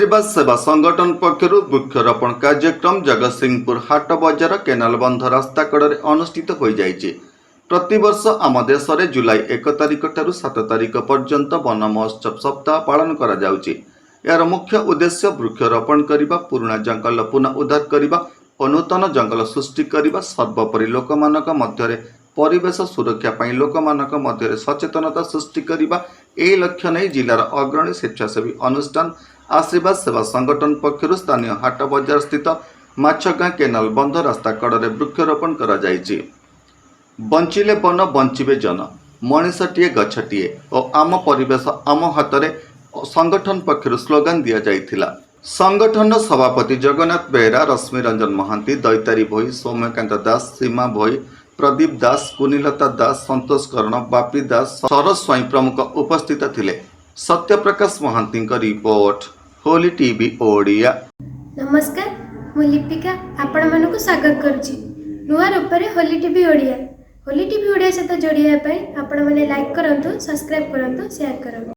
आशीर्वाद सेवा संगठन पक्षर वृक्षरोपण कार्यक्रम जगतसिंहपुर हाट बजार केनाल बंध रास्ता कड़े अनुष्ठित हो जाइए। प्रतिवर्ष आम देश में जुलाई 1 तारिख ठारू 7 तारिख पर्यंत वन महोत्सव सप्ताह पालन करा जाउछि। यार मुख्य उद्देश्य वृक्षरोपण करने, पुराना जंगल पुनः उद्धार करने और नूतन जंगल सृष्टि करने, सर्वोपरि लोक मध्य परिवेश सुरक्षा पर लोक मध्य सचेतनता सृष्टि करने यही लक्ष्य नहीं जिलार अग्रणी स्वेच्छासेवी अनुष्ठान आशीर्वाद सेवा संगठन पक्षर स्थानीय हाट बजार स्थित माछगाँ केनाल बंध रास्ता कड़े वृक्षरोपण करा जाइछि। बंचिले वन बंचिबे जन, मनीषटीए गछटीए और आम परिवेश आम हाथ में संगठन पक्षर स्लोगान दि जाइथिला। संगठन सभापति जगन्नाथ बेहरा, रश्मि रंजन महांती, दैतारी भोई, सौम्यकांत दास, सीमा भोई, प्रदीप दास, कुनीलता दास, संतोष कर्ण, बापी दास, सरस स्वाई प्रमुख उपस्थित थिले। Satyaprakash Mahanty report, Holi TV Odia. नमस्कार, मु लिपिका आपण मानक स्वागत करुछि नुआ रूपरे होली टीवी ओडिया। होली टीवी ओडिया सहित जोड़िया आपण माने लाइक करंतु, सब्सक्राइब करंतु, शेयर करंतु।